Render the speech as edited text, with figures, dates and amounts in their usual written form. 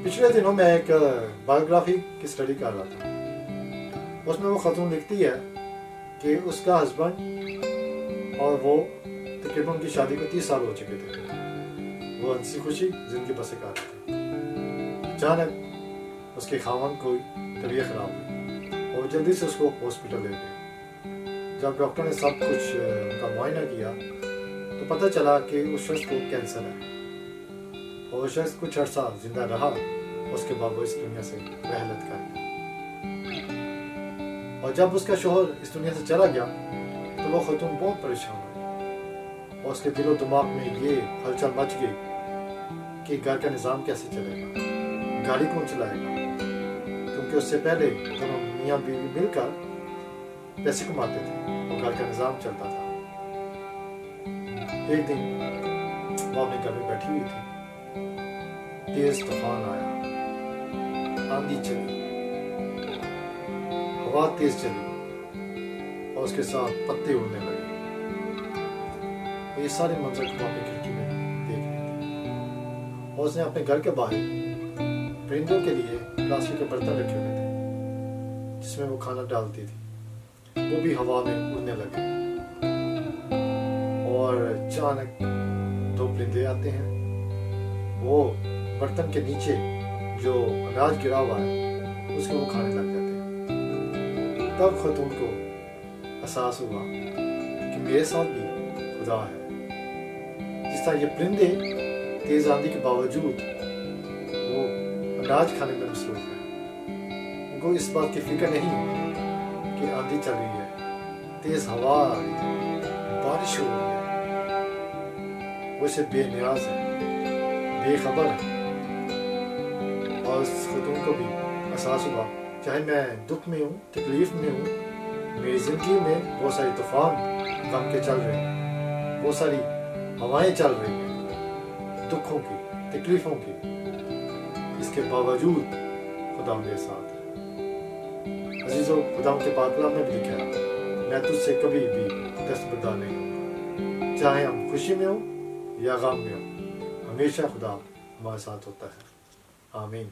پچھلے دنوں میں ایک بایوگرافی کی اسٹڈی کر رہا تھا. اس میں وہ خاتون لکھتی ہے کہ اس کا ہسبینڈ اور وہ تقریباً ان کی شادی کو 30 سال ہو چکے تھے. وہ ہنسی خوشی زندگی بسر کر رہے تھے. اچانک اس کے خاوند کو طبیعت خراب ہوئی اور جلدی سے اس کو ہاسپٹل لے گئے. جب ڈاکٹر نے سب کچھ ان کا معائنہ کیا تو پتہ چلا کہ اس شخص کو کینسر ہے اور وہ شخص کچھ عرصہ زندہ رہا. اس کے بعد وہ اس دنیا سے رحلت کر گیا. اور جب اس کا شوہر اس دنیا سے چلا گیا تو وہ خاتون بہت پریشان ہوئی اور اس کے دل و دماغ میں یہ ہلچل مچ گئی کہ گھر کا نظام کیسے چلے گا, گاڑی کون چلائے گا, کیونکہ اس سے پہلے دونوں میاں بیوی مل کر پیسے کماتے تھے اور گھر کا نظام چلتا تھا. ایک دن وہ اپنے گھر میں بیٹھی ہوئی تھی. تیز طوفان آیا, آندھی چلی, ہوا تیز چلی اور اس کے ساتھ پتے اڑنے لگے. یہ سارے منظر کو اپنی کھڑکی میں دیکھ رہی تھی اور اس نے اپنے گھر کے باہر پرندوں کے لیے پلاسٹک کے برتن رکھے ہوئے تھے جس میں وہ کھانا ڈالتی تھی. وہ بھی ہوا میں اڑنے لگے اور اچانک 2 پرندے آتے ہیں. وہ برتن کے نیچے جو اناج گرا ہوا ہے اس کو وہ کھانے لگ جاتے ہیں. تب خاتون کو احساس ہوا کہ میرے ساتھ بھی خدا ہے. جس طرح یہ پرندے تیز آندھی کے باوجود وہ اناج کھانے میں مصروف ہیں. ان کو اس بات کی فکر نہیں کہ آندھی چل رہی ہے, تیز ہوا آ رہی ہے, بارش ہو رہی ہے. وہ اسے بے نیاز ہے, بے خبر ہے. اور اس خاتون کو بھی احساس ہوا چاہے میں دکھ میں ہوں, تکلیف میں ہوں, میری زندگی میں بہت ساری طوفان غم کے چل رہے ہیں, بہت ساری ہوائیں چل رہی ہیں دکھوں کی, تکلیفوں کی. اس کے باوجود خدا میرے ساتھ ہے. عزیزو, خدا کے پاک کلام میں بھی لکھا ہے میں تجھ سے کبھی بھی دستبردار نہیں ہوں. چاہے ہم خوشی میں ہوں یا غم میں ہوں, ہمیشہ خدا ہمارے ساتھ ہوتا ہے. آمین.